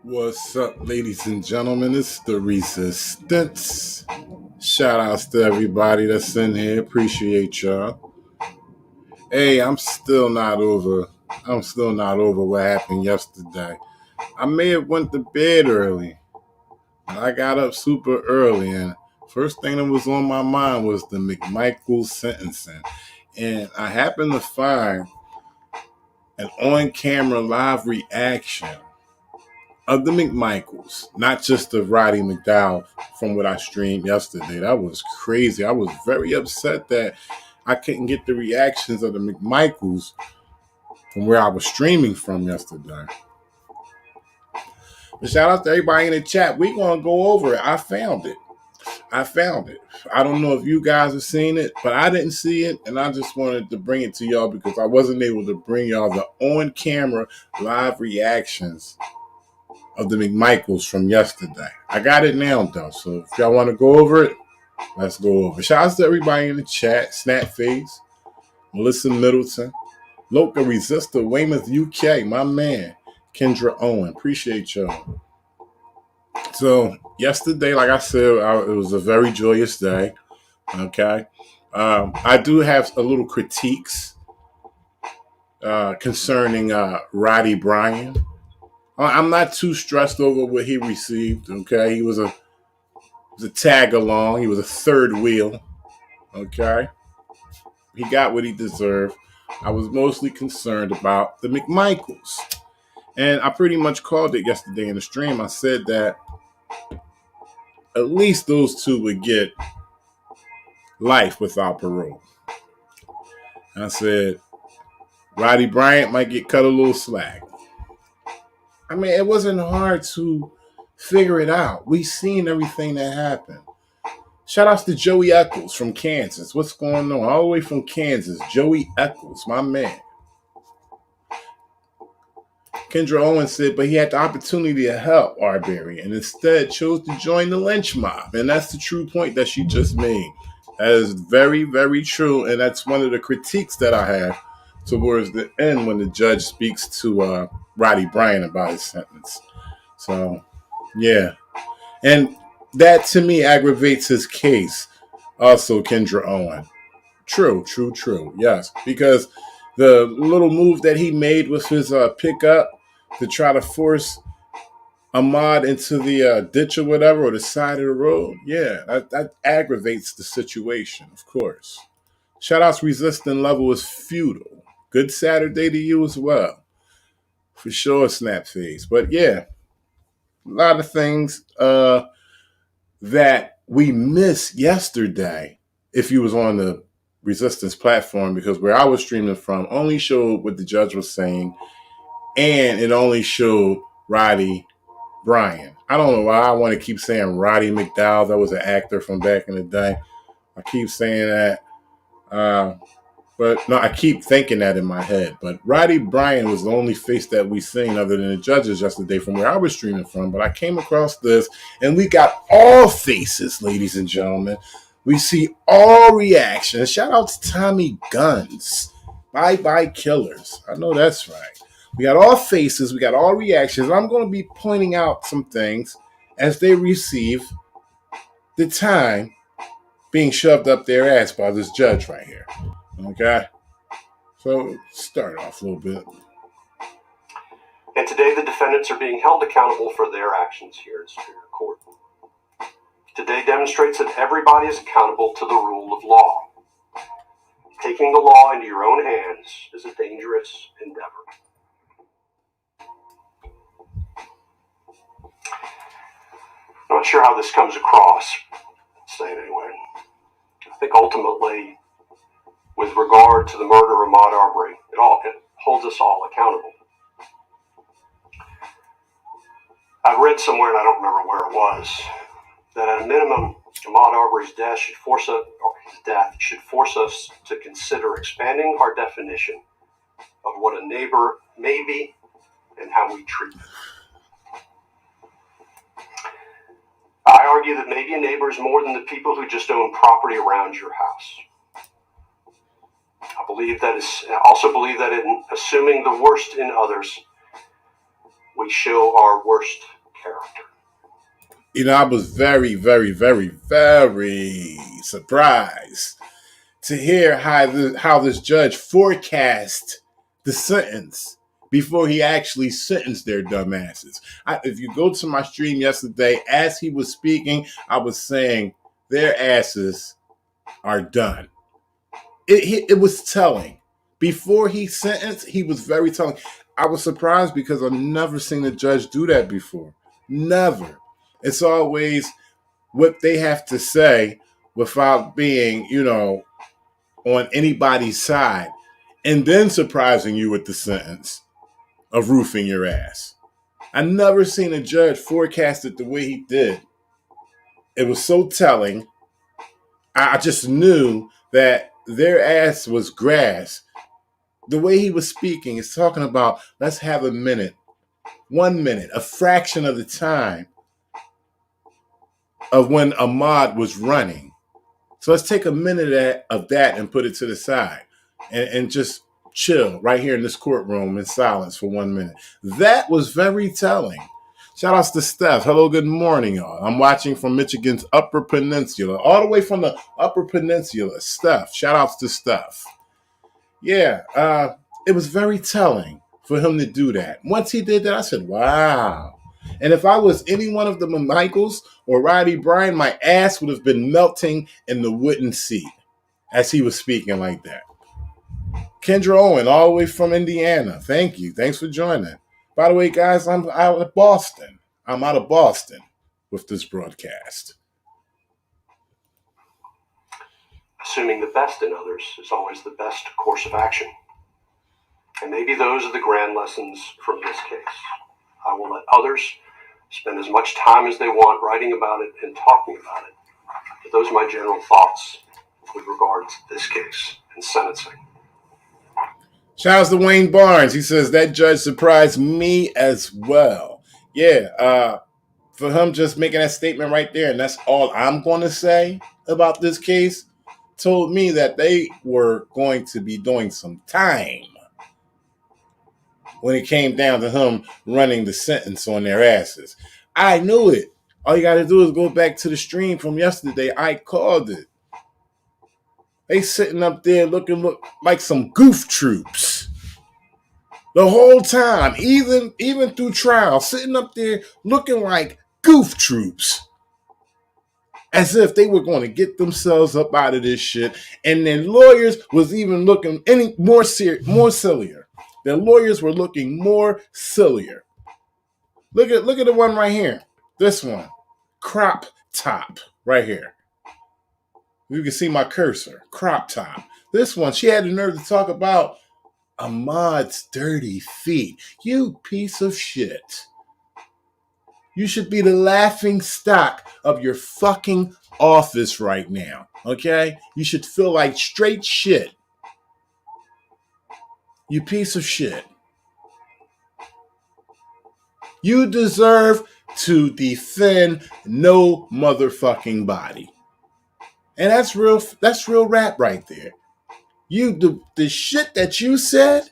What's up, ladies and gentlemen? It's the Resistance. Shout outs to everybody that's in here. Appreciate y'all. Hey, I'm still not over what happened yesterday. I may have went to bed early. I got up super early, and first thing that was on my mind was the McMichael's sentencing. And I happened to find an on-camera live reaction of the McMichaels, not just of Roddie McDowell from what I streamed yesterday. That was crazy. I was very upset that I couldn't get the reactions of the McMichaels from where I was streaming from yesterday. But shout out to everybody in the chat. We're going to go over it. I found it. I don't know if you guys have seen it, but I didn't see it, and I just wanted to bring it to y'all because I wasn't able to bring y'all the on-camera live reactions of the McMichaels from yesterday. I got it now, though, so if y'all want to go over it, let's go over it. Shout out to everybody in the chat. Snapface, Melissa Middleton, Loca Resistor, Weymouth, UK, my man, Kendra Owen. Appreciate y'all. So yesterday, like I said, it was a very joyous day. Okay. I do have a little critiques concerning Roddie Bryans. I'm not too stressed over what he received. Okay, he was a tag along. He was a third wheel. Okay, he got what he deserved. I was mostly concerned about the McMichaels, and I pretty much called it yesterday in the stream. I said that at least those two would get life without parole. I said Roddie Bryant might get cut a little slack. I mean, it wasn't hard to figure it out. We seen everything that happened. Shout outs to Joey Eccles from Kansas. What's going on? All the way from Kansas. Joey Eccles, my man. Kendra Owen said, but he had the opportunity to help Arbery and instead chose to join the lynch mob. And that's the true point that she just made. That is very, very true. And that's one of the critiques that I have towards the end when the judge speaks to Roddie Bryant about his sentence. So, yeah. And that, to me, aggravates his case. Also, Kendra Owen. True. Yes. Because the little move that he made with his pickup to try to force Ahmad into the ditch or whatever, or the side of the road, yeah, that aggravates the situation, of course. Shout outs Resistant Level is futile. Good Saturday to you as well. For sure, Snapface. But yeah, a lot of things that we missed yesterday if you was on the Resistance platform, because where I was streaming from only showed what the judge was saying, and it only showed Roddie Bryans. I don't know why I want to keep saying Roddie McDowell. That was an actor from back in the day. I keep saying that. But no, I keep thinking that in my head. But Roddie Bryans was the only face that we seen other than the judges yesterday from where I was streaming from. But I came across this, and we got all faces, ladies and gentlemen. We see all reactions. Shout out to Tommy Guns. Bye Killers. I know that's right. We got all faces. We got all reactions. I'm going to be pointing out some things as they receive the time being shoved up their ass by this judge right here. Okay? So, start off a little bit. And today the defendants are being held accountable for their actions here in Superior Court. Today demonstrates that everybody is accountable to the rule of law. Taking the law into your own hands is a dangerous endeavor. I'm not sure how this comes across. Say it anyway. I think ultimately, with regard to the murder of Ahmaud Arbery, it holds us all accountable. I read somewhere, and I don't remember where it was, that at a minimum, Ahmaud Arbery's death should force us to consider expanding our definition of what a neighbor may be and how we treat them. I argue that maybe a neighbor is more than the people who just own property around your house. I also believe that in assuming the worst in others, we show our worst character. I was very, very, very, very surprised to hear how this judge forecast the sentence before he actually sentenced their dumbasses. If you go to my stream yesterday, as he was speaking, I was saying their asses are done. It was telling. Before he sentenced, he was very telling. I was surprised because I've never seen a judge do that before. Never. It's always what they have to say without being, on anybody's side, and then surprising you with the sentence of roofing your ass. I never seen a judge forecast it the way he did. It was so telling. I just knew that their ass was grass. The way he was speaking is talking about, let's have a minute, 1 minute, a fraction of the time of when Ahmaud was running. So let's take a minute of that and put it to the side and just chill right here in this courtroom in silence for 1 minute. That was very telling. Shout outs to Steph. Hello, good morning, y'all. I'm watching from Michigan's Upper Peninsula, all the way from the Upper Peninsula. Steph, shout outs to Steph. Yeah, it was very telling for him to do that. Once he did that, I said, wow. And if I was any one of the McMichael's or Roddie Bryans, my ass would have been melting in the wooden seat as he was speaking like that. Kendra Owen, all the way from Indiana. Thank you. Thanks for joining. By the way, guys, I'm out of Boston. I'm out of Boston with this broadcast. Assuming the best in others is always the best course of action. And maybe those are the grand lessons from this case. I will let others spend as much time as they want writing about it and talking about it. But those are my general thoughts with regard to this case and sentencing. Shout out to Wayne Barnes. He says, that judge surprised me as well. Yeah, for him just making that statement right there, and that's all I'm going to say about this case, told me that they were going to be doing some time when it came down to him running the sentence on their asses. I knew it. All you got to do is go back to the stream from yesterday. I called it. They sitting up there looking like some goof troops the whole time, even through trial, sitting up there looking like goof troops, as if they were going to get themselves up out of this shit. And their lawyers was even looking more sillier. Their lawyers were looking more sillier. Look at the one right here. This one, crop top, right here. You can see my cursor, crop top. This one, she had the nerve to talk about Ahmaud's dirty feet. You piece of shit. You should be the laughing stock of your fucking office right now, okay? You should feel like straight shit. You piece of shit. You deserve to defend no motherfucking body. And that's real rap right there. The shit that you said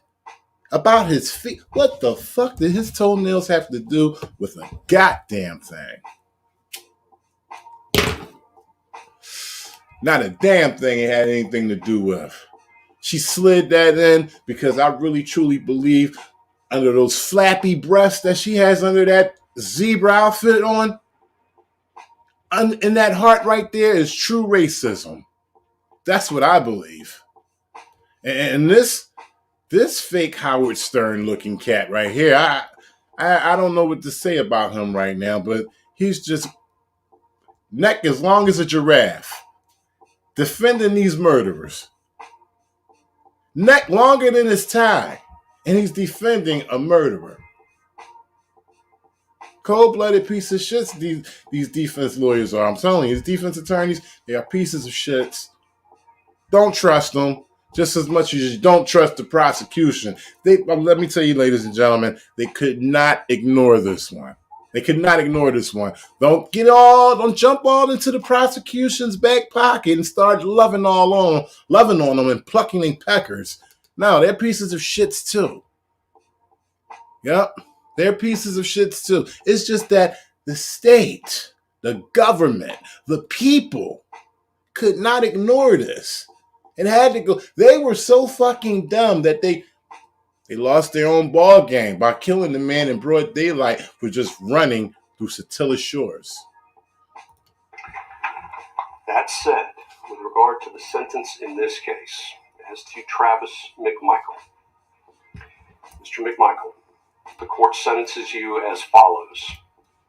about his feet, what the fuck did his toenails have to do with a goddamn thing? Not a damn thing it had anything to do with. She slid that in because I really truly believe under those flappy breasts that she has under that zebra outfit on, in that heart right there is true racism. That's what I believe. And this fake Howard Stern looking cat right here, I don't know what to say about him right now, but he's just neck as long as a giraffe, defending these murderers. Neck longer than his tie, and he's defending a murderer. Cold-blooded piece of shits these defense lawyers are. I'm telling you, these defense attorneys, they are pieces of shits. Don't trust them just as much as you don't trust the prosecution. Let me tell you, ladies and gentlemen, they could not ignore this one. They could not ignore this one. Don't jump all into the prosecution's back pocket and start loving on them and plucking their peckers. No, they're pieces of shits too. Yep. They're pieces of shits too. It's just that the state, the government, the people could not ignore this. It had to go. They were so fucking dumb that they lost their own ball game by killing the man in broad daylight for just running through Satilla's shores. That said, with regard to the sentence in this case, as to Travis McMichael, Mr. McMichael, the court sentences you as follows.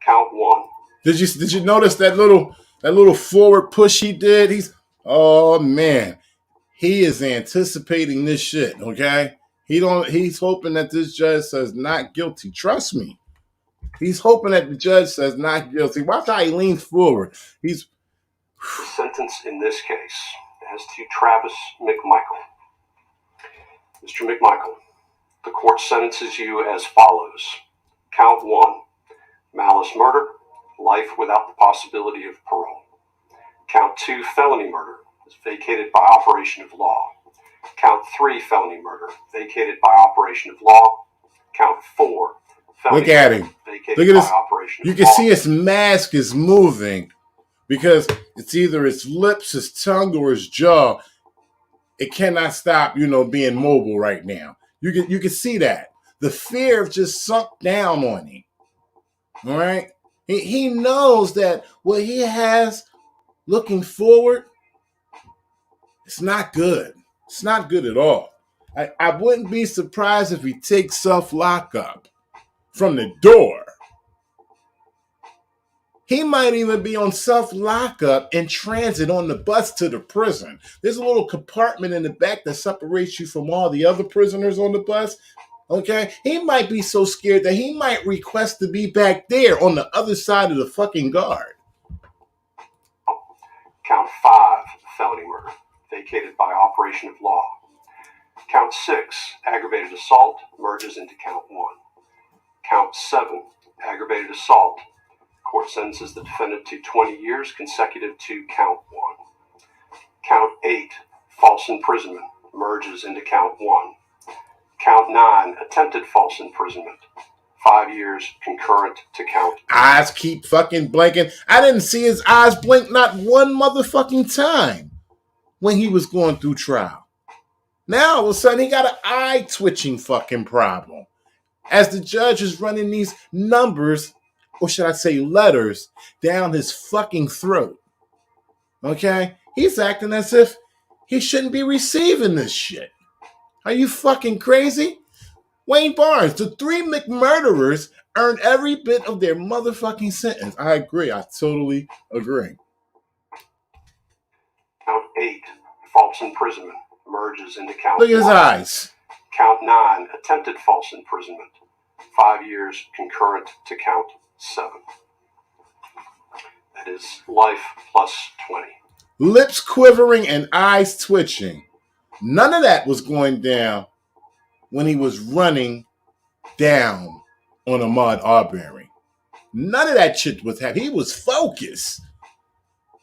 Count 1. Did you notice that little forward push he did? Oh man, he is anticipating this shit. Okay, he's hoping that this judge says not guilty. Trust me, he's hoping that the judge says not guilty. Watch how he leans forward. He's the sentence in this case as to Travis McMichael. Mr. McMichael, the court sentences you as follows. Count 1. Malice murder, life without the possibility of parole. Count 2, felony murder, is vacated by operation of law. Count 3, felony murder, vacated by operation of law. Count 4, felony look at him. Vacated Look at by his. operation You of can law. see his mask is moving because it's either his lips, his tongue, or his jaw. It cannot stop, being mobile right now. You can see that. The fear have just sunk down on him. All right? He knows that what he has looking forward, it's not good. It's not good at all. I wouldn't be surprised if he takes self-lockup from the door. He might even be on self-lockup in transit on the bus to the prison. There's a little compartment in the back that separates you from all the other prisoners on the bus. Okay? He might be so scared that he might request to be back there on the other side of the fucking guard. Count 5, felony murder, vacated by operation of law. Count 6, aggravated assault, merges into count 1. Count 7, aggravated assault. Court sentences the defendant to 20 years consecutive to count 1. Count 8, false imprisonment, merges into count 1. Count 9, attempted false imprisonment, 5 years concurrent to count. Eyes keep fucking blinking. I didn't see his eyes blink not one motherfucking time when he was going through trial. Now, all of a sudden, he got an eye twitching fucking problem. As the judge is running these numbers, or should I say letters, down his fucking throat. Okay? He's acting as if he shouldn't be receiving this shit. Are you fucking crazy? Wayne Barnes, the 3 McMurderers earned every bit of their motherfucking sentence. I agree. I totally agree. Count 8, false imprisonment, merges into count 1. Look at his eyes. Count 9, attempted false imprisonment, 5 years concurrent to count 7. That is life plus 20. Lips quivering and eyes twitching. None of that was going down when he was running down on Ahmaud Arbery. None of that shit was happening. He was focused.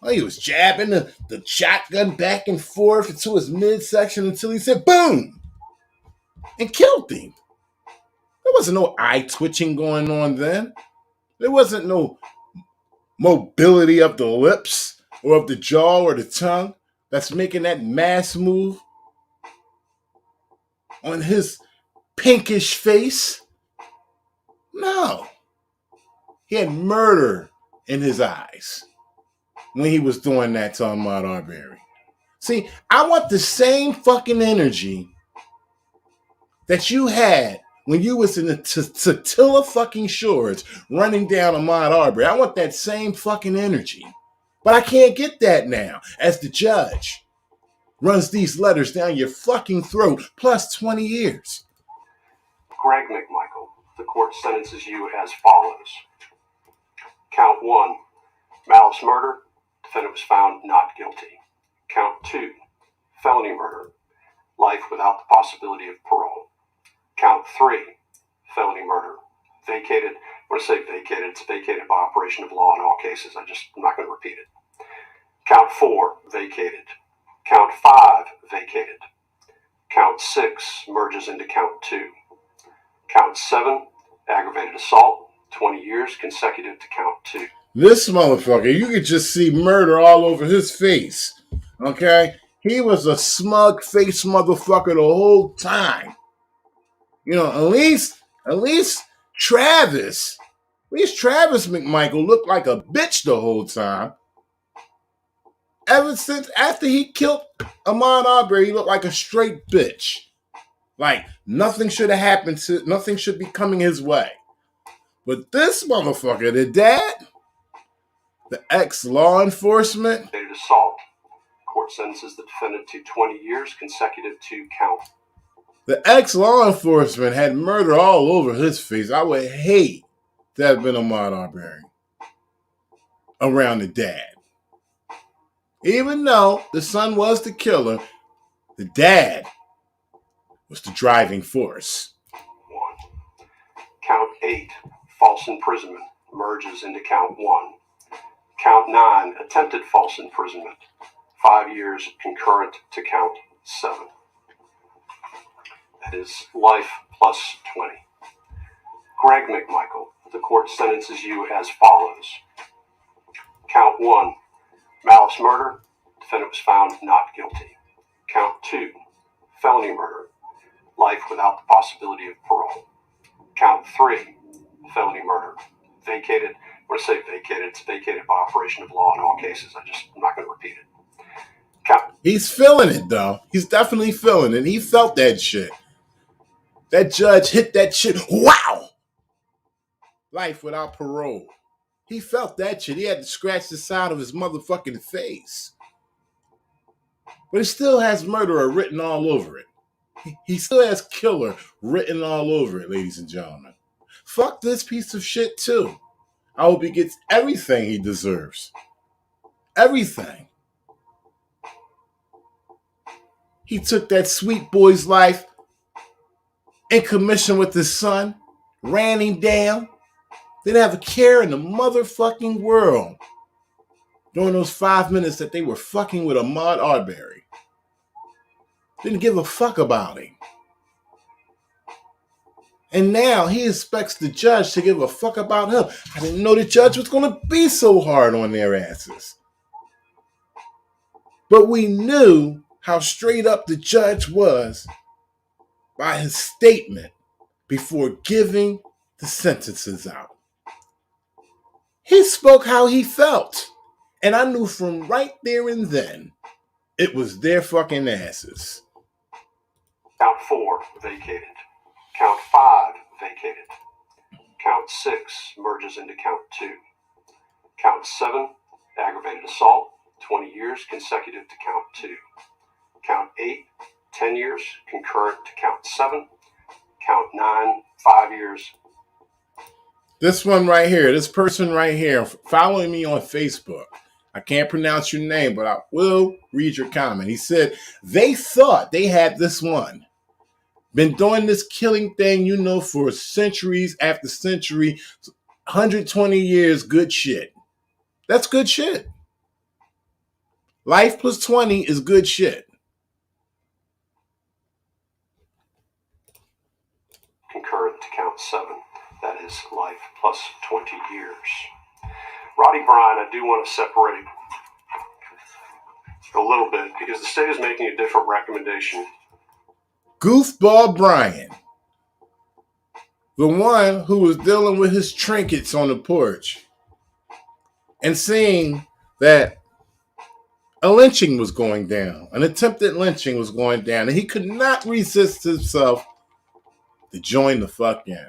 Well, he was jabbing the shotgun back and forth into his midsection until he said boom and killed him. There wasn't no eye twitching going on then. There wasn't no mobility of the lips or of the jaw or the tongue that's making that mass move on his pinkish face. No. He had murder in his eyes when he was doing that to Ahmaud Arbery. See, I want the same fucking energy that you had when you was in the Satilla fucking shores running down Ahmaud Arbery. I want that same fucking energy. But I can't get that now as the judge runs these letters down your fucking throat plus 20 years. Greg McMichael, the court sentences you as follows. Count 1, malice murder, defendant was found not guilty. Count 2, felony murder, life without the possibility of parole. Count 3, felony murder, vacated. When I say vacated, it's vacated by operation of law in all cases. I'm not going to repeat it. Count 4, vacated. Count 5, vacated. Count 6 merges into count 2. Count 7, aggravated assault, 20 years consecutive to count 2. This motherfucker, you could just see murder all over his face. Okay? He was a smug face motherfucker the whole time. You know, at least Travis McMichael looked like a bitch the whole time. Ever since after he killed Ahmaud Arbery, he looked like a straight bitch. Like nothing should have happened to, nothing should be coming his way. But this motherfucker, the dad, the ex-law enforcement. Aggravated assault. Court sentences the defendant to 20 years consecutive to count. The ex-law enforcement had murder all over his face. I would hate to have been Ahmaud Arbery around the dad. Even though the son was the killer, the dad was the driving force. 1. Count 8, false imprisonment, merges into count 1. Count 9, attempted false imprisonment, 5 years concurrent to count 7. That is life plus 20. Greg McMichael, the court sentences you as follows. Count 1, malice murder, defendant was found not guilty. Count 2, felony murder, life without the possibility of parole. Count 3, felony murder, vacated. When I say vacated, it's vacated by operation of law in all cases. I'm not going to repeat it. He's feeling it, though. He's definitely feeling it. He felt that shit. That judge hit that shit. Wow! Life without parole. He felt that shit. He had to scratch the side of his motherfucking face. But it still has murderer written all over it. He still has killer written all over it, ladies and gentlemen. Fuck this piece of shit, too. I hope he gets everything he deserves. Everything. He took that sweet boy's life in commission with his son, ran him down, didn't have a care in the motherfucking world during those 5 minutes that they were fucking with Ahmaud Arbery. Didn't give a fuck about him. And now he expects the judge to give a fuck about him. I didn't know the judge was going to be so hard on their asses. But we knew how straight up the judge was by his statement before giving the sentences out. He spoke how he felt. And I knew from right there and then, it was their fucking asses. Count 4, vacated. Count 5, vacated. Count 6 merges into count 2. Count 7, aggravated assault, 20 years consecutive to count 2. Count 8, 10 years concurrent to count 7. Count 9, 5 years. This one right here, this person right here, following me on Facebook. I can't pronounce your name, but I will read your comment. He said, they thought they had this one. Been doing this killing thing, you know, for centuries after century, 120 years, good shit. That's good shit. Life plus 20 is good shit. Concurrent to count 7. That is life plus 20 years. Roddie Bryans, I do want to separate a little bit because the state is making a different recommendation. Goofball Brian, the one who was dealing with his trinkets on the porch and seeing that a lynching was going down, an attempted lynching was going down, and he could not resist himself to join the fuck in.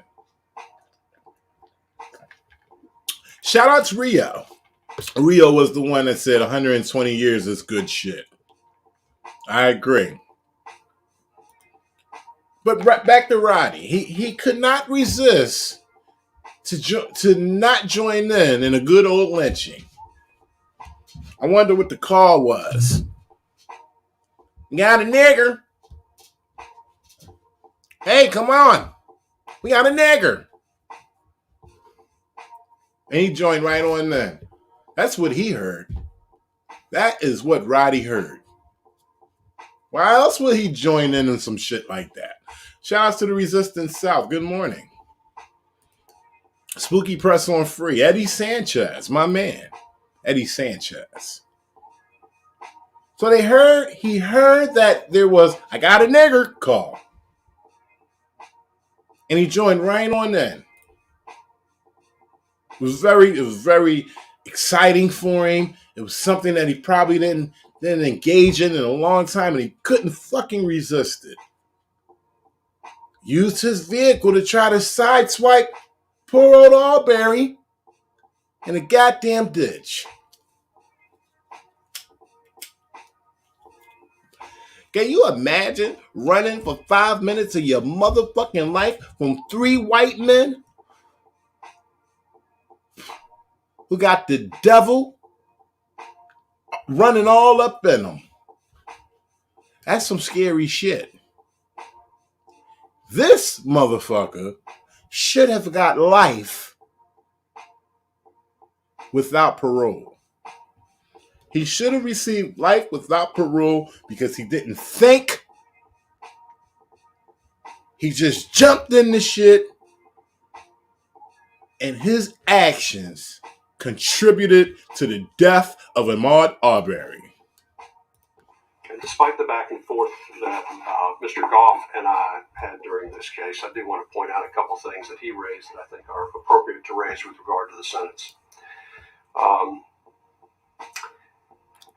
Shout out to Rio. Rio was the one that said 120 years is good shit. I agree. But back to Roddie. He could not resist to not join in a good old lynching. I wonder what the call was. You got a nigger? Hey, come on. We got a nigger. And he joined right on then. That's what he heard. That is what Roddie heard. Why else would he join in some shit like that? Shout out to the Resistance South. Good morning. Spooky press on free. Eddie Sanchez, my man. Eddie Sanchez. So he heard that there was, I got a nigger call. And he joined right on then. It was very exciting for him. It was something that he probably didn't engage in a long time, and he couldn't fucking resist it. Used his vehicle to try to sideswipe poor old Arbery in a goddamn ditch. Can you imagine running for 5 minutes of your motherfucking life from 3 white men who got the devil running all up in them? That's some scary shit. This motherfucker should have got life without parole. He should have received life without parole because he didn't think. He just jumped in the shit, and his actions contributed to the death of Ahmaud Arbery. And despite the back and forth that Mr. Goff and I had during this case, I do want to point out a couple things that he raised that I think are appropriate to raise with regard to the sentence.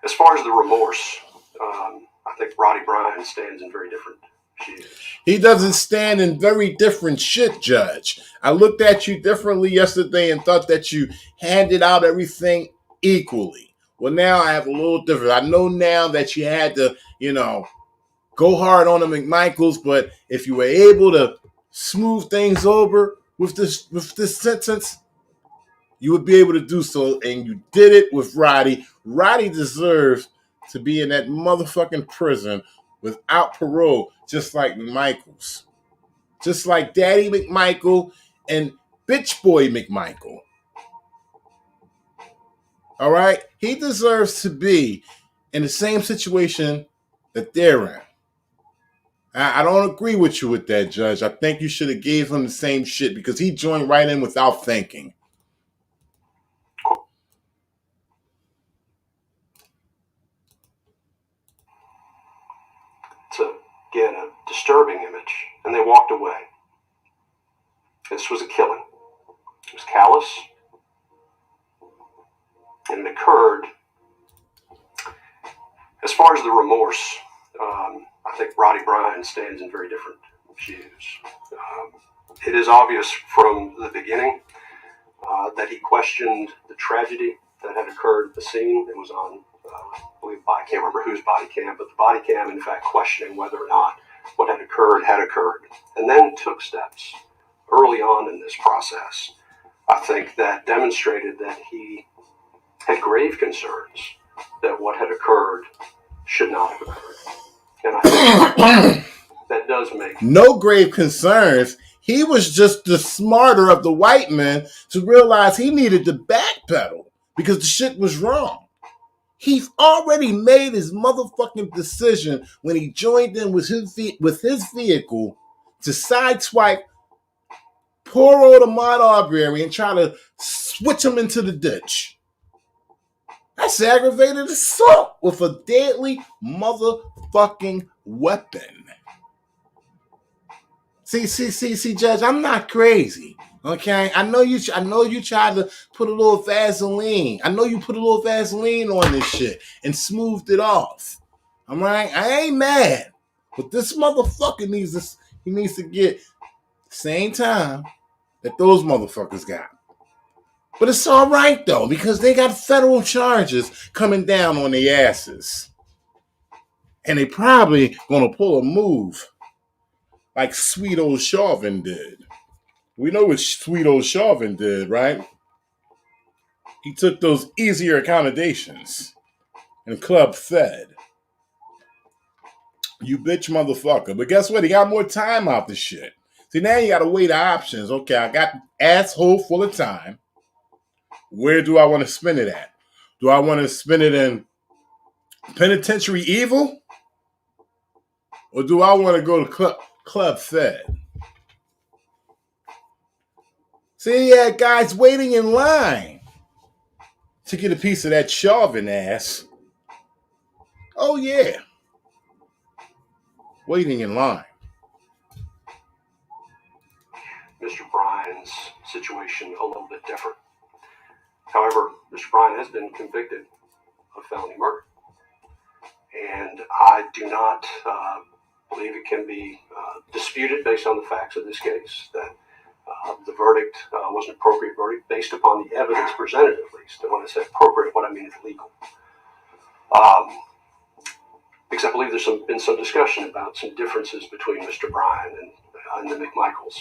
As far as the remorse, I think Roddie Bryans stands in very different shoes. He doesn't stand in very different shit, Judge. I looked at you differently yesterday and thought that you handed out everything equally. Well, now I have a little different. I know now that you had to, go hard on the McMichael's, but if you were able to smooth things over with this sentence, you would be able to do so, and you did it with Roddie. Roddie deserves to be in that motherfucking prison without parole, just like McMichael's. Just like Daddy McMichael and Bitch Boy McMichael. All right? He deserves to be in the same situation that they're in. I don't agree with you with that, Judge. I think you should have gave him the same shit because he joined right in without thinking. Again, a disturbing image, and they walked away. This was a killing. It was callous, and it occurred. As far as the remorse, I think Roddie Bryans stands in very different shoes. It is obvious from the beginning that he questioned the tragedy that had occurred at the scene. It was on I can't remember whose body cam, but the body cam, in fact, questioning whether or not what had occurred, and then took steps early on in this process, I think, that demonstrated that he had grave concerns that what had occurred should not have occurred. And I think that does make no grave concerns. He was just the smarter of the white men to realize he needed to backpedal because the shit was wrong. He's already made his motherfucking decision when he joined in with his vehicle to sideswipe poor old Ahmaud Arbery and try to switch him into the ditch. That's aggravated assault with a deadly motherfucking weapon. See, Judge, I'm not crazy. Okay, I know you tried to put a little Vaseline. I know you put a little Vaseline on this shit and smoothed it off. All right, I ain't mad, but this motherfucker needs to get the same time that those motherfuckers got. But it's all right though because they got federal charges coming down on their asses, and they probably gonna pull a move like sweet old Chauvin did. We know what sweet old Chauvin did, right? He took those easier accommodations and club fed. You bitch motherfucker. But guess what? He got more time out the shit. See, now you got to weigh the options. Okay, I got asshole full of time. Where do I want to spend it at? Do I want to spend it in penitentiary evil? Or do I want to go to club fed? See, he had guys waiting in line to get a piece of that Chauvin ass. Oh, yeah. Waiting in line. Mr. Bryans' situation a little bit different. However, Mr. Bryan has been convicted of felony murder. And I do not believe it can be disputed based on the facts of this case that the verdict was an appropriate verdict based upon the evidence presented, at least. And when I say appropriate, what I mean is legal. Because I believe there's been some discussion about some differences between Mr. Bryan and the McMichael's.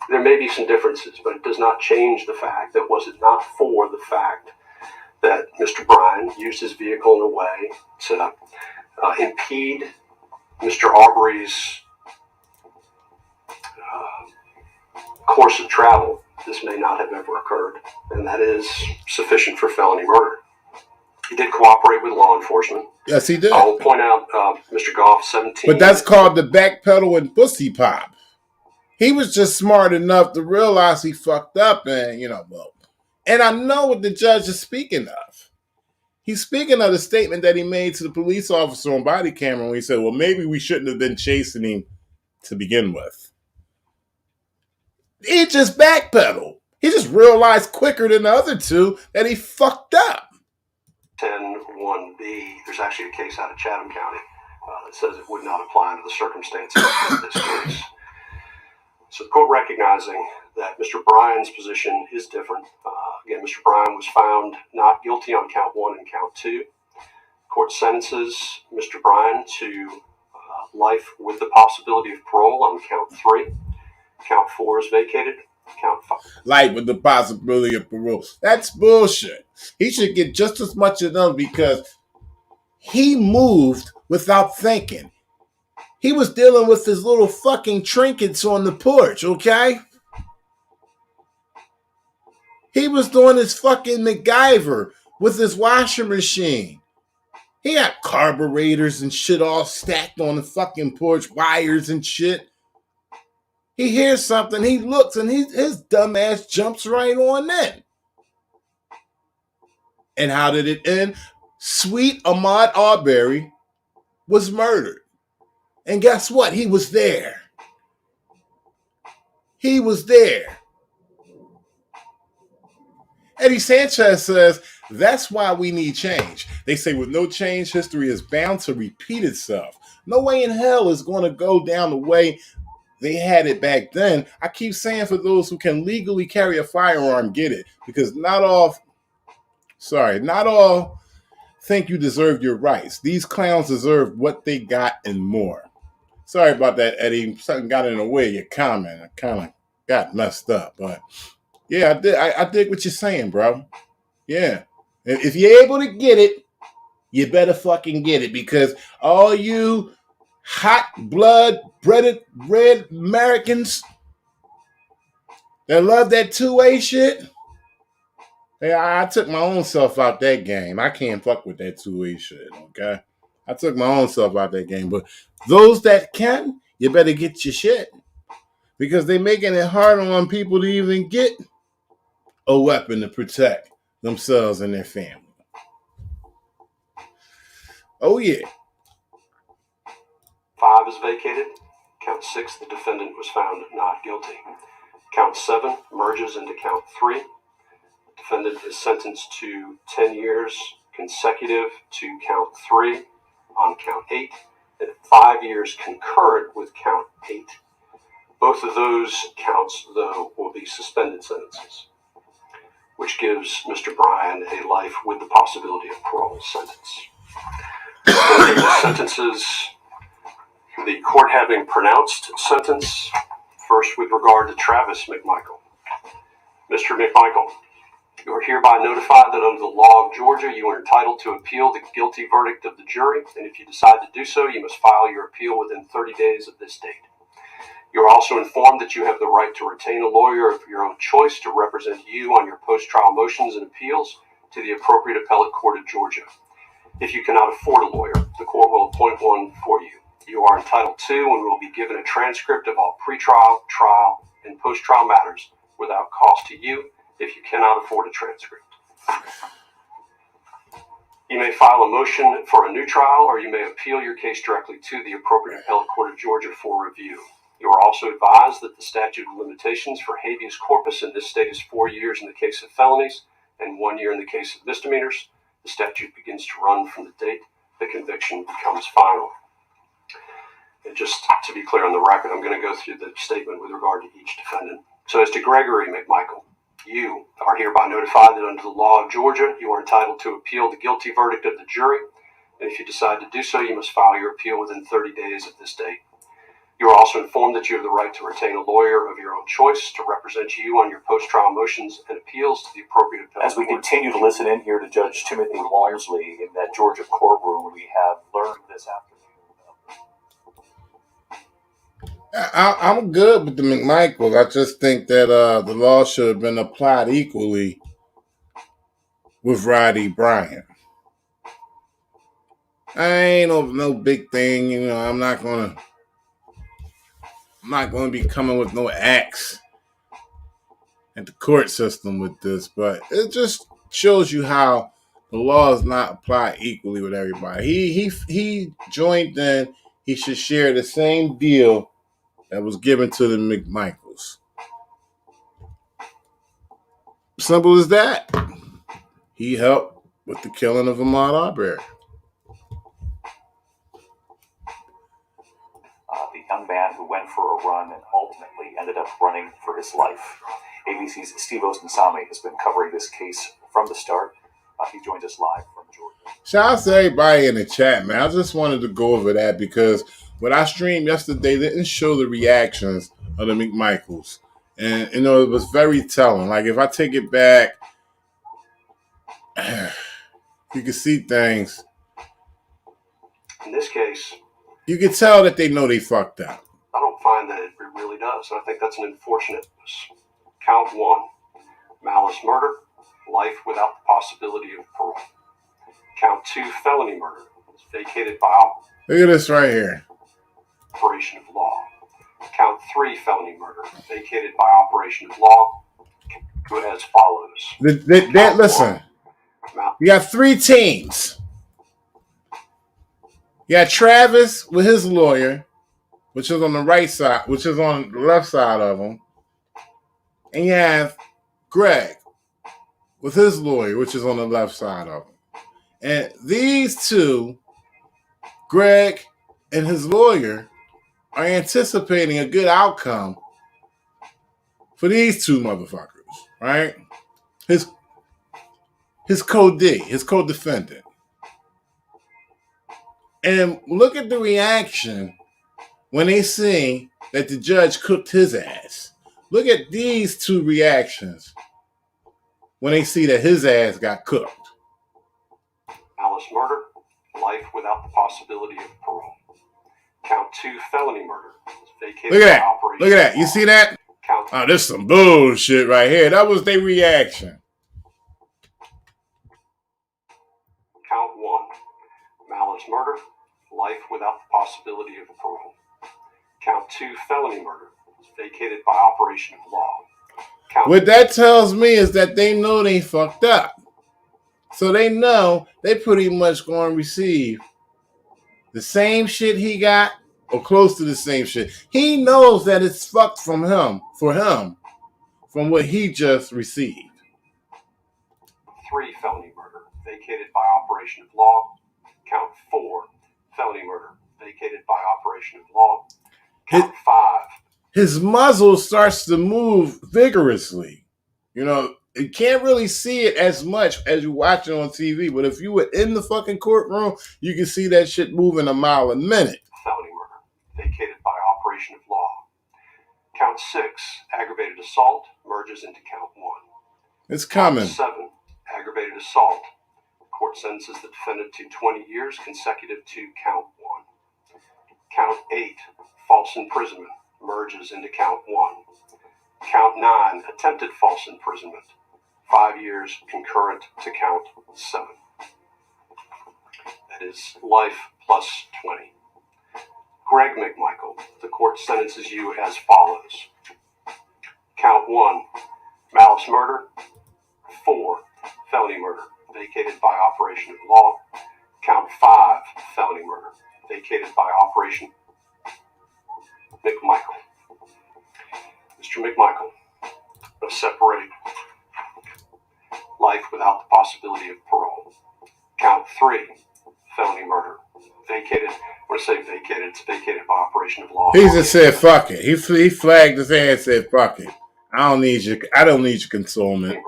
There may be some differences, but it does not change the fact that was it not for the fact that Mr. Bryan used his vehicle in a way to impede Mr. Arbery's course of travel, this may not have ever occurred, and that is sufficient for felony murder. He did cooperate with law enforcement. Yes, he did. I will point out Mr. Goff, 17. But that's called the backpedal and pussy pop. He was just smart enough to realize he fucked up and, well. And I know what the judge is speaking of. He's speaking of the statement that he made to the police officer on body camera when he said, well, maybe we shouldn't have been chasing him to begin with. He just backpedaled. He just realized quicker than the other two that he fucked up. 10-1B, there's actually a case out of Chatham County that says it would not apply under the circumstances of this case. So the court recognizing that Mr. Bryan's position is different. Again, Mr. Bryan was found not guilty on count 1 and count 2. Court sentences Mr. Bryan to life with the possibility of parole on count 3. Count 4 is vacated. Count 5. Life with the possibility of parole. That's bullshit. He should get just as much of them because he moved without thinking. He was dealing with his little fucking trinkets on the porch, okay? He was doing his fucking MacGyver with his washing machine. He had carburetors and shit all stacked on the fucking porch, wires and shit. He hears something, he looks, and his dumb ass jumps right on in. And how did it end? Sweet Ahmaud Arbery was murdered. And guess what? He was there. He was there. Eddie Sanchez says, that's why we need change. They say with no change, history is bound to repeat itself. No way in hell is going to go down the way they had it back then. I keep saying for those who can legally carry a firearm, get it. Because not all think you deserve your rights. These clowns deserve what they got and more. Sorry about that, Eddie. Something got in the way of your comment. I kind of got messed up. But yeah, I dig what you're saying, bro. Yeah. If you're able to get it, you better fucking get it. Because all you hot blood-breaded red Americans that love that two-way shit, I took my own self out that game. I can't fuck with that two-way shit, okay? I took my own self out that game. But those that can, you better get your shit. Because they're making it hard on people to even get a weapon to protect themselves and their family. Oh, yeah. 5 is vacated. Count 6, the defendant was found not guilty. Count 7 merges into count 3. The defendant is sentenced to 10 years consecutive to count 3 on count 8, and 5 years concurrent with count 8. Both of those counts, though, will be suspended sentences, which gives Mr. Bryan a life with the possibility of parole sentence. The sentences, the court having pronounced sentence, first with regard to Travis McMichael. Mr. McMichael, you are hereby notified that under the law of Georgia, you are entitled to appeal the guilty verdict of the jury, and if you decide to do so, you must file your appeal within 30 days of this date. You are also informed that you have the right to retain a lawyer of your own choice to represent you on your post-trial motions and appeals to the appropriate appellate court of Georgia. If you cannot afford a lawyer, the court will appoint one for you. You are entitled to and will be given a transcript of all pretrial, trial, in post-trial matters without cost to you if you cannot afford a transcript. You may file a motion for a new trial, or you may appeal your case directly to the appropriate appellate court of Georgia for review. You are also advised that the statute of limitations for habeas corpus in this state is 4 years in the case of felonies and 1 year in the case of misdemeanors. The statute begins to run from the date the conviction becomes final. And just to be clear on the record, I'm going to go through the statement with regard to each defendant. So as to Gregory McMichael, you are hereby notified that under the law of Georgia, you are entitled to appeal the guilty verdict of the jury. And if you decide to do so, you must file your appeal within 30 days of this date. You are also informed that you have the right to retain a lawyer of your own choice to represent you on your post-trial motions and appeals to the appropriate appellate As we court. continue to listen in here to Judge Timothy Walmsley in that Georgia courtroom, we have learned this afternoon. I'm good with the McMichaels. I just think that the law should have been applied equally with Roddie Bryans. I ain't no big thing, you know. I'm not gonna be coming with no axe at the court system with this, but it just shows you how the law is not applied equally with everybody. He joined in. He should share the same deal that was given to the McMichaels. Simple as that. He helped with the killing of Ahmaud Arbery. The young man who went for a run and ultimately ended up running for his life. ABC's Steve Ostensami has been covering this case from the start. He joins us live from Georgia. Shout out to everybody in the chat, man. I just wanted to go over that because what I streamed yesterday didn't show the reactions of the McMichaels. And, you know, it was very telling. Like, if I take it back, you can see things. In this case, you can tell that they know they fucked up. I don't find that it really does. I think that's an unfortunate. Count 1, malice murder, life without the possibility of parole. Count 2, felony murder, vacated by Look at this right here. Operation of law. Count 3, felony murder, vacated by operation of law. Do it as follows. Listen, you got 3 teams. You got Travis with his lawyer, which is on the right side, which is on the left side of him. And you have Greg with his lawyer, which is on the left side of him. And these two, Greg and his lawyer, are anticipating a good outcome for these two motherfuckers, right? His co-D, his co-defendant. And look at the reaction when they see that the judge cooked his ass. Look at these two reactions when they see that his ass got cooked. Malice murder, life without the possibility of parole. Count 2, felony murder, vacated. Look at that. Look at that. You see that? Oh, this is some bullshit right here. That was their reaction. Count 1, malice murder, life without the possibility of parole. Count 2, felony murder, vacated by operation of law. What that tells me is that they know they fucked up. So they know they pretty much going to receive the same shit he got or close to the same shit. He knows that it's fucked for him, from what he just received. 3, felony murder, vacated by operation of law. Count 4, felony murder, vacated by operation of law. Count 5. His muzzle starts to move vigorously. You know, you can't really see it as much as you watch it on TV, but if you were in the fucking courtroom, you can see that shit moving a mile a minute. Felony murder, vacated by operation of law. Count 6, aggravated assault, merges into count 1. It's coming. Count 7, aggravated assault. Court sentences the defendant to 20 years consecutive to count 1. Count 8, false imprisonment, merges into count 1. Count 9, attempted false imprisonment, 5 years concurrent to count 7. That is life plus 20. Greg McMichael, the court sentences you as follows. Count 1, malice murder. 4, felony murder, vacated by operation of law. Count 5, felony murder, vacated by operation McMichael. Mr. McMichael, a separated life without the possibility of parole. Count 3, felony murder, vacated. When I say vacated, it's vacated by operation of law. He just said fuck it. He flagged his hand and said fuck it. I don't need your consolement.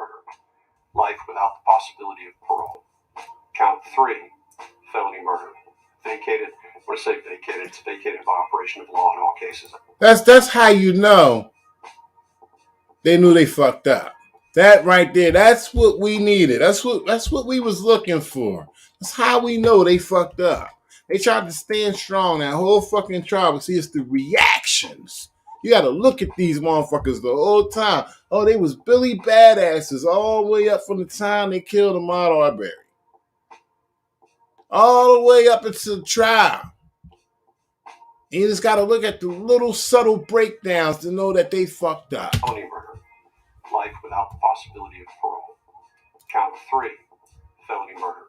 Life without the possibility of parole. Count 3, felony murder, vacated. When I say vacated, it's vacated by operation of law in all cases. That's how you know they knew they fucked up. That right there, that's what we needed. That's what we was looking for. That's how we know they fucked up. They tried to stand strong that whole fucking trial, but see, it's the reactions. You got to look at these motherfuckers the whole time. Oh, they was Billy badasses all the way up from the time they killed Ahmaud Arbery. All the way up into the trial. And you just got to look at the little subtle breakdowns to know that they fucked up. Felony murder, life without the possibility of parole. Count 3, felony murder,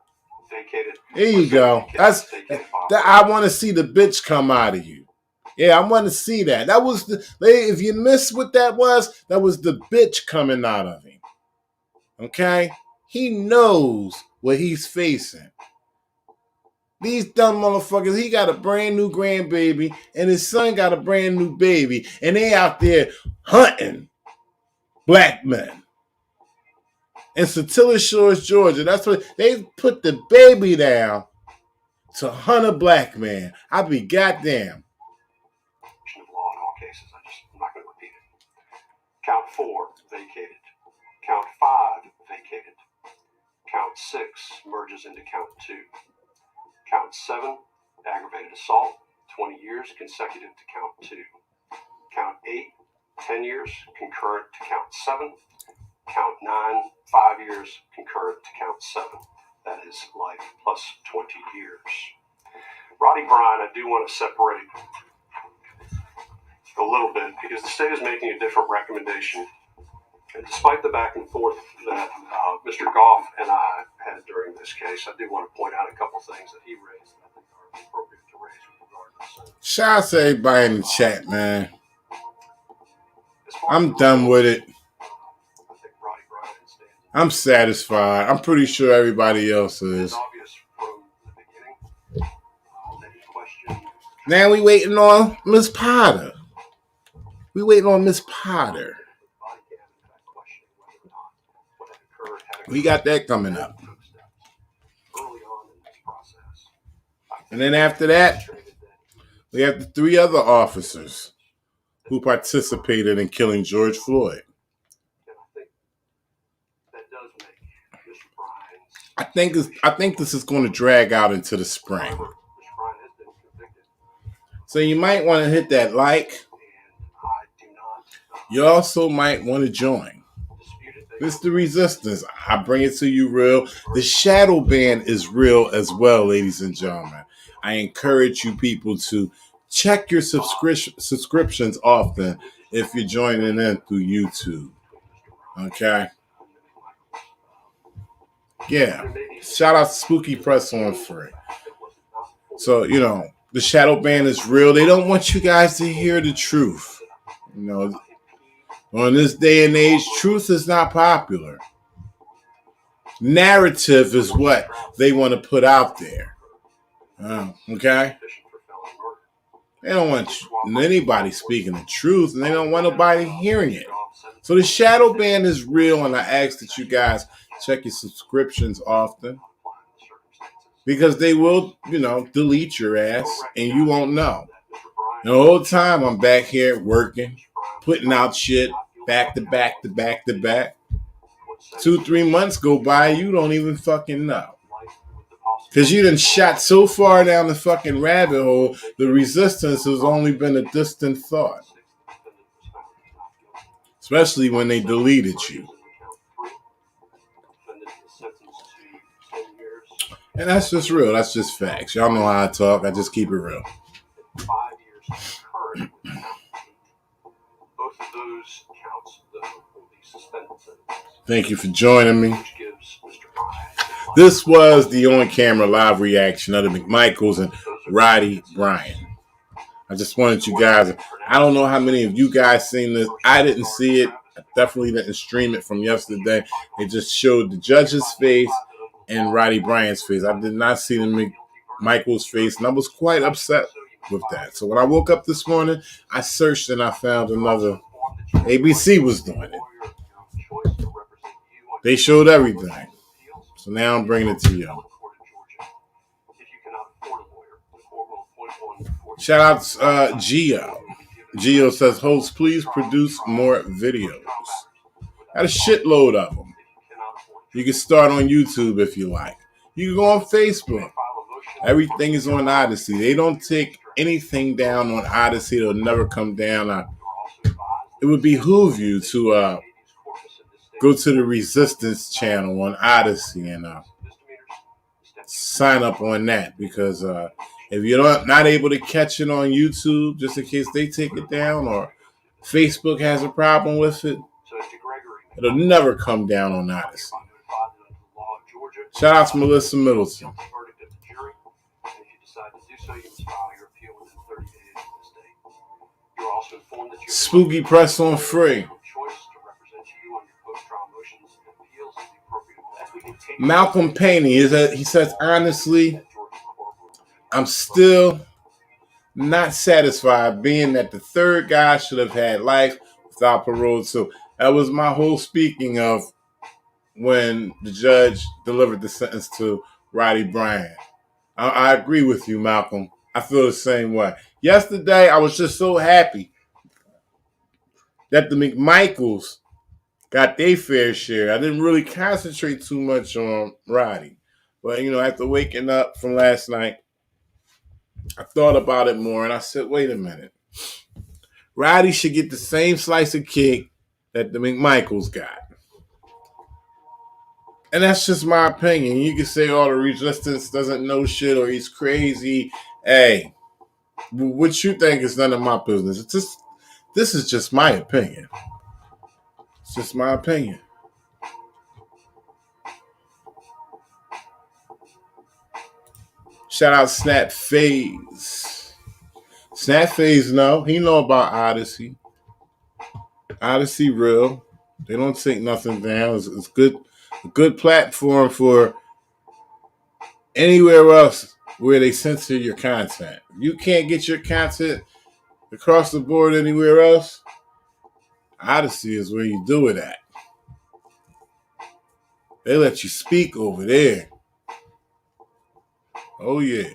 vacated. There you go. I want to see the bitch come out of you. Yeah, I want to see that. That was if you missed what that was the bitch coming out of him. Okay? He knows what he's facing. These dumb motherfuckers, he got a brand new grandbaby, and his son got a brand new baby, and they out there hunting black men. In Satilla Shores, Georgia, that's what they put the baby down to hunt a black man. I'll be goddamn. Law in all cases. I'm not going to repeat it. Count 4, vacated. Count 5, vacated. Count 6 merges into count 2. Count 7, aggravated assault, 20 years consecutive to count 2. Count 8, 10 years concurrent to count 7. Count 9, 5 years concurrent to count 7. That is life plus 20 years. Roddie Bryans, I do want to separate a little bit because the state is making a different recommendation. And despite the back and forth that Mr. Goff and I had during this case, I do want to point out a couple things that he raised that I think are appropriate to raise with regard to this. Shout out to everybody in the chat, man. I'm done with it. I'm satisfied. I'm pretty sure everybody else is. Now we waiting on Miss Potter. We got that coming up. And then after that, we have the 3 other officers who participated in killing George Floyd. I think this is going to drag out into the spring. So you might want to hit that like. You also might want to join. This is the resistance. I bring it to you real. The shadow ban is real as well, ladies and gentlemen. I encourage you people to check your subscriptions often if you're joining in through YouTube. Okay? Yeah. Shout out to Spooky Press on Free. So, the shadow ban is real. They don't want you guys to hear the truth. On this day and age, truth is not popular. Narrative is what they want to put out there. Okay? They don't want anybody speaking the truth, and they don't want nobody hearing it. So the shadow ban is real, and I ask that you guys check your subscriptions often. Because they will, delete your ass, and you won't know. The whole time I'm back here working, putting out shit, back to back to back to back. 2-3 months go by, you don't even fucking know. Because you done shot so far down the fucking rabbit hole, the resistance has only been a distant thought. Especially when they deleted you. And that's just real. That's just facts. Y'all know how I talk. I just keep it real. 5 years concurrent with count 8. Both of those counts, the Thank you for joining me. This was the on-camera live reaction of the McMichael's and Roddie Bryans. I just wanted you guys, I don't know how many of you guys seen this. I didn't see it. I definitely didn't stream it from yesterday. It just showed the judge's face and Roddie Bryant's face. I did not see the McMichael's face, and I was quite upset with that. So when I woke up this morning, I searched and I found another. ABC was doing it. They showed everything. So now I'm bringing it to you. Shout out Gio. Gio says, host, please produce more videos. Got a shitload of them. You can start on YouTube if you like. You can go on Facebook. Everything is on Odyssey. They don't take anything down on Odyssey. It'll never come down. It would behoove you to go to the Resistance channel on Odyssey and sign up on that, because if you're not able to catch it on YouTube, just in case they take it down or Facebook has a problem with it, it'll never come down on Odyssey. Shout out to Melissa Middleton. Spooky Press on Free. Malcolm Payne, he says, honestly, I'm still not satisfied being that the third guy should have had life without parole. So that was my whole speaking of when the judge delivered the sentence to Roddie Bryans. I agree with you, Malcolm. I feel the same way. Yesterday, I was just so happy that the McMichaels got their fair share. I didn't really concentrate too much on Roddie. But, after waking up from last night, I thought about it more, and I said, wait a minute. Roddie should get the same slice of cake that the McMichaels got. And that's just my opinion. You can say, the Resistance doesn't know shit or he's crazy. Hey, what you think is none of my business. This is just my opinion. It's just my opinion. Shout out Snap Phase. Snap Phase, he know about Odyssey. Odyssey real. They don't take nothing down. It's good. A good platform for anywhere else where they censor your content. You can't get your content across the board anywhere else. Odyssey is where you do it at. They let you speak over there. Oh, yeah.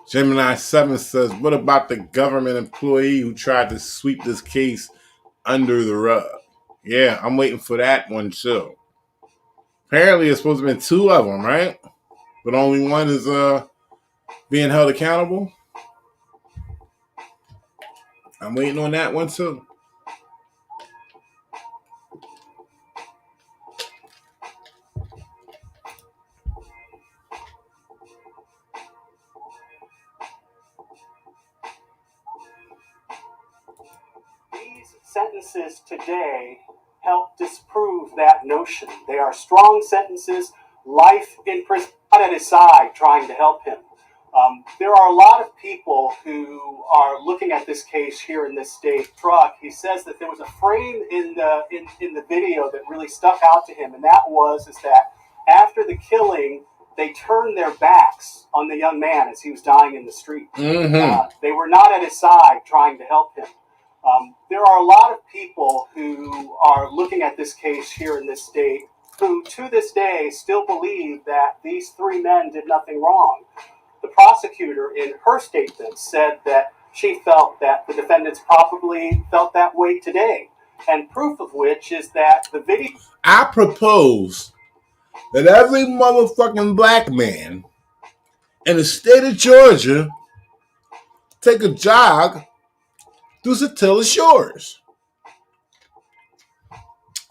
Gemini 7 says, what about the government employee who tried to sweep this case under the rug? Yeah, I'm waiting for that one too. Apparently, it's supposed to have been 2 of them, right? But only one is being held accountable. I'm waiting on that one too. These sentences today help disprove that notion. They are strong sentences, life in prison, not at his side trying to help him. There are a lot of people who are looking at this case here in this state. Truck, he says that there was a frame in the video that really stuck out to him, and that was that after the killing, they turned their backs on the young man as he was dying in the street. Mm-hmm. They were not at his side trying to help him. There are a lot of people who are looking at this case here in this state who, to this day, still believe that these 3 men did nothing wrong. The prosecutor, in her statement, said that she felt that the defendants probably felt that way today, and proof of which is that the video... I propose that every motherfucking black man in the state of Georgia take a jog through Satilla Shores.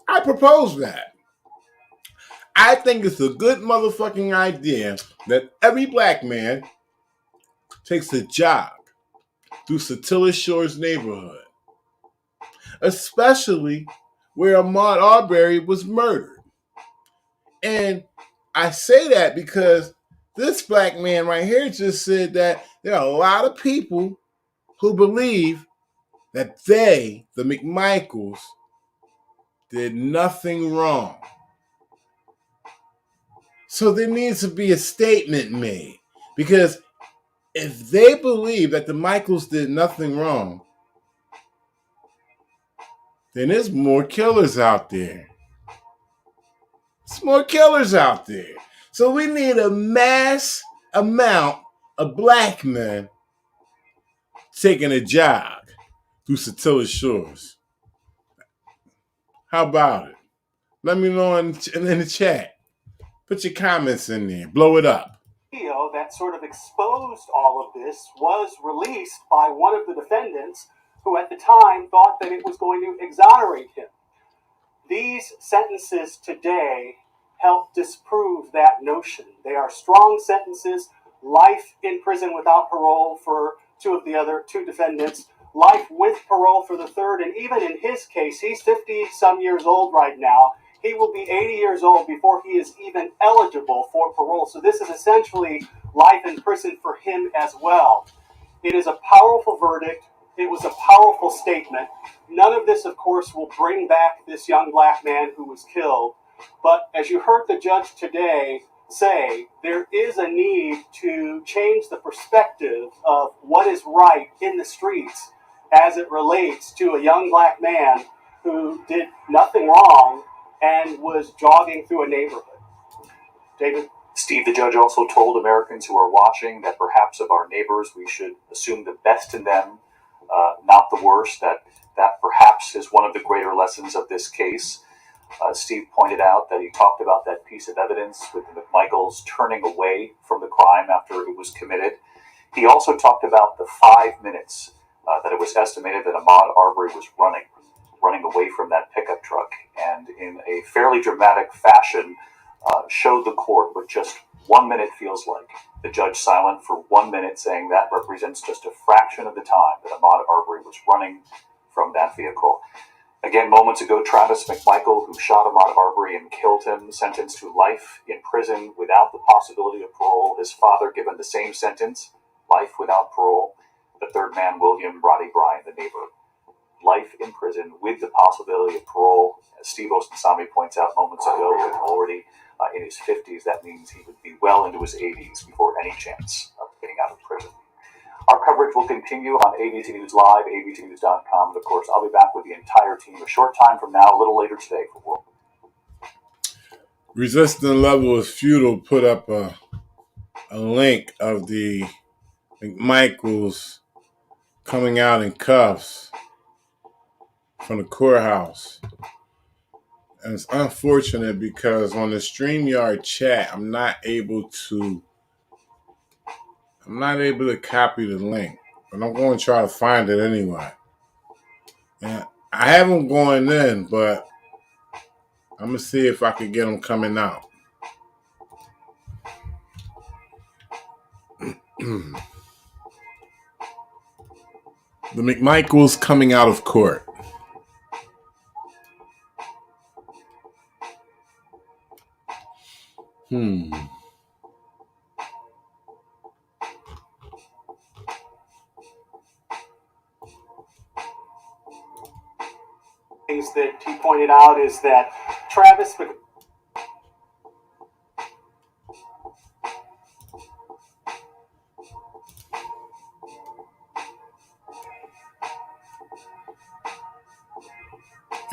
I propose that. I think it's a good motherfucking idea that every black man takes a jog through Satilla Shores neighborhood, especially where Ahmaud Arbery was murdered. And I say that because this black man right here just said that there are a lot of people who believe that they, the McMichaels, did nothing wrong. So there needs to be a statement made. Because if they believe that the Michaels did nothing wrong, then there's more killers out there. There's more killers out there. So we need a mass amount of black men taking a jog through Satilla Shores. How about it? Let me know in the chat. Put your comments in there. Blow it up. Video that sort of exposed all of this was released by one of the defendants who at the time thought that it was going to exonerate him. These sentences today help disprove that notion. They are strong sentences: life in prison without parole for two of the other two defendants, life with parole for the third, and even in his case, he's 50-some years old right now. He will be 80 years old before he is even eligible for parole. So this is essentially life in prison for him as well. It is a powerful verdict. It was a powerful statement. None of this, of course, will bring back this young black man who was killed. But as you heard the judge today say, there is a need to change the perspective of what is right in the streets as it relates to a young black man who did nothing wrong and was jogging through a neighborhood. David? Steve, the judge also told Americans who are watching that perhaps of our neighbors we should assume the best in them, not the worst, that perhaps is one of the greater lessons of this case. Steve pointed out that he talked about that piece of evidence with the McMichaels turning away from the crime after it was committed. He also talked about the 5 minutes that it was estimated that Ahmaud Arbery was running away from that pickup truck, and in a fairly dramatic fashion showed the court what just 1 minute feels like. The judge silent for 1 minute, saying that represents just a fraction of the time that Ahmaud Arbery was running from that vehicle. Again, moments ago, Travis McMichael, who shot Ahmaud Arbery and killed him, sentenced to life in prison without the possibility of parole. His father given the same sentence, life without parole. The third man, William Roddie Bryans, the neighbor, life in prison with the possibility of parole. As Steve Ostensami points out moments ago, already in his 50s, that means he would be well into his 80s before any chance of getting out of prison. Our coverage will continue on ABC News Live, abcnews.com, and of course, I'll be back with the entire team a short time from now, a little later today for World. Resisting Level is Futile put up a link of the McMichaels coming out in cuffs from the courthouse. And it's unfortunate because on the StreamYard chat, I'm not able to copy the link. But I'm going to try to find it anyway. And I haven't gone in, but I'm going to see if I can get them coming out. The McMichaels coming out of court. Things that he pointed out is that Travis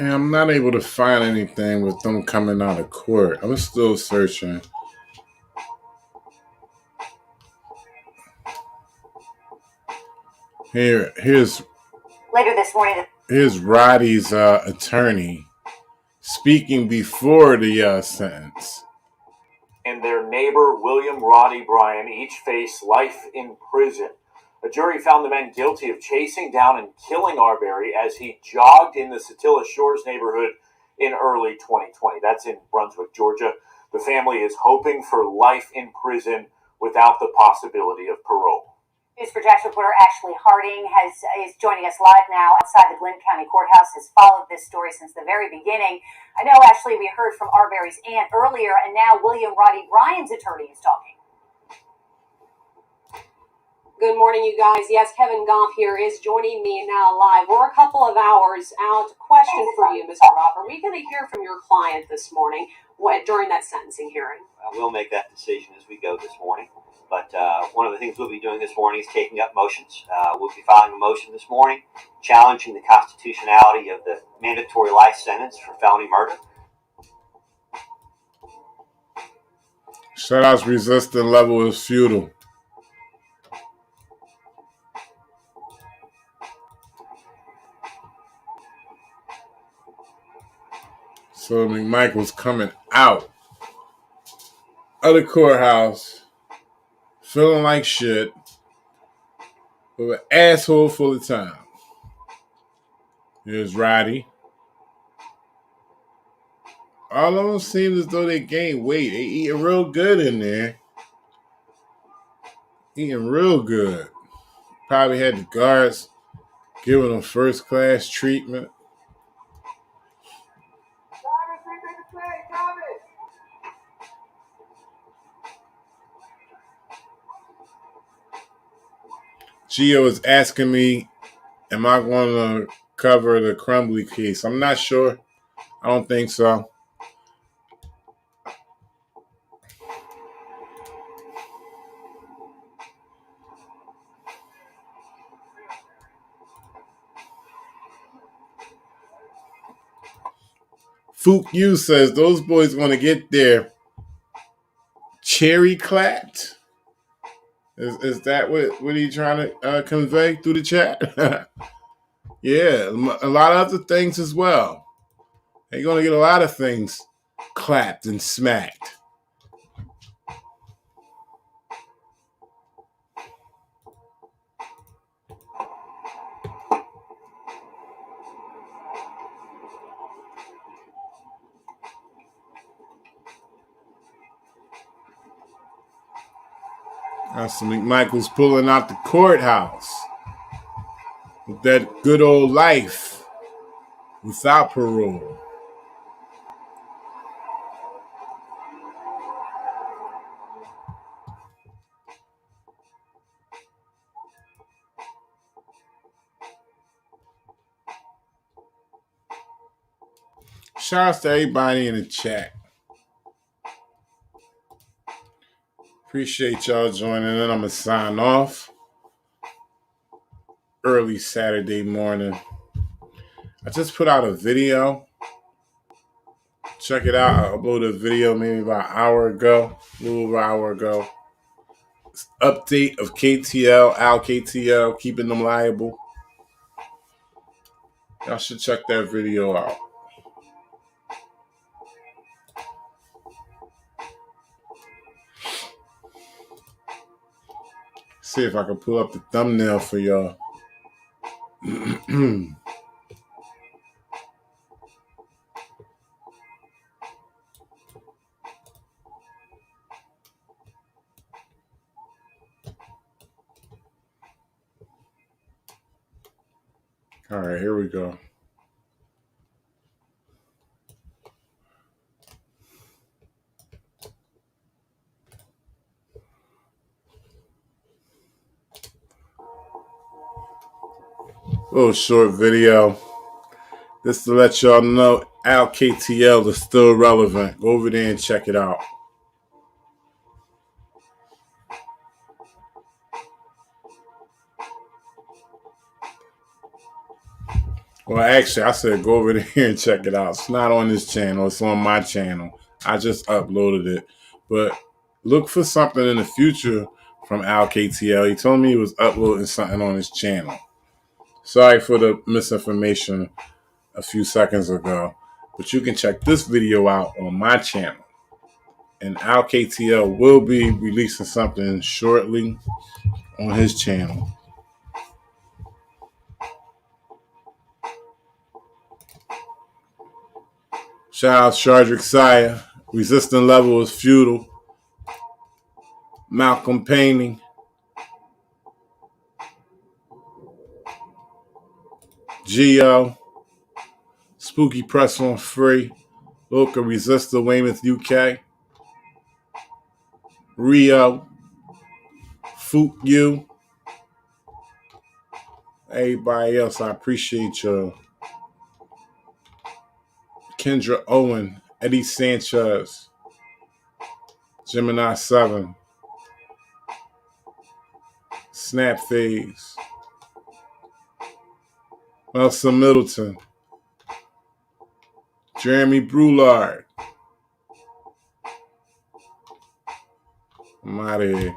And I'm not able to find anything with them coming out of court. I'm still searching. Here's later this morning. Here's Roddie's attorney speaking before the sentence. And their neighbor, William Roddie Bryans, each face life in prison. A jury found the men guilty of chasing down and killing Arbery as he jogged in the Satilla Shores neighborhood in early 2020. That's in Brunswick, Georgia. The family is hoping for life in prison without the possibility of parole. News for Jax reporter Ashley Harding is joining us live now outside the Glenn County Courthouse. Has followed this story since the very beginning. I know, Ashley, we heard from Arbery's aunt earlier, and now William Roddie Bryans' attorney is talking. Good morning, you guys. Yes, Kevin Goff here is joining me now live. We're a couple of hours out. Question for you, Mr. Goff. Are we going to hear from your client this morning during that sentencing hearing? We'll make that decision as we go this morning. But one of the things we'll be doing this morning is taking up motions. We'll be filing a motion this morning challenging the constitutionality of the mandatory life sentence for felony murder. Shout-out's resistant level is futile. So McMichael's coming out of the courthouse feeling like shit with an asshole full of time. Here's Roddie. All of them seem as though they gained weight. They eating real good in there. Eating real good. Probably had the guards giving them first-class treatment. Gio is asking me, am I going to cover the Crumbly case? I'm not sure. I don't think so. Fook U says those boys going to get their cherry clapped. Is that what he trying to convey through the chat? Yeah, a lot of other things as well. They're going to get a lot of things clapped and smacked. That's McMichael's pulling out the courthouse with that good old life without parole. Shout out to everybody in the chat. Appreciate y'all joining in. I'm going to sign off. Early Saturday morning. I just put out a video. Check it out. I uploaded a video maybe about an hour ago. A little over an hour ago. Update of KTL, Al KTL, keeping them liable. Y'all should check that video out. See if I can pull up the thumbnail for y'all. All right, here we go. Little short video. Just to let y'all know, Al KTL is still relevant. Go over there and check it out. Well, actually, I said go over there and check it out. It's not on this channel. It's on my channel. I just uploaded it. But look for something in the future from Al KTL. He told me he was uploading something on his channel. Sorry for the misinformation a few seconds ago. But you can check this video out on my channel. And Al KTL will be releasing something shortly on his channel. Shout out Shardrick Sire. Resistant level is futile. Malcolm Painting. Geo, Spooky Press on Free, Local Resistor, Weymouth, UK, Rio, Fook You, everybody else, I appreciate you. Kendra Owen, Eddie Sanchez, Gemini 7, Snap Phase, Nelson Middleton, Jeremy Brulard. I'm out of here.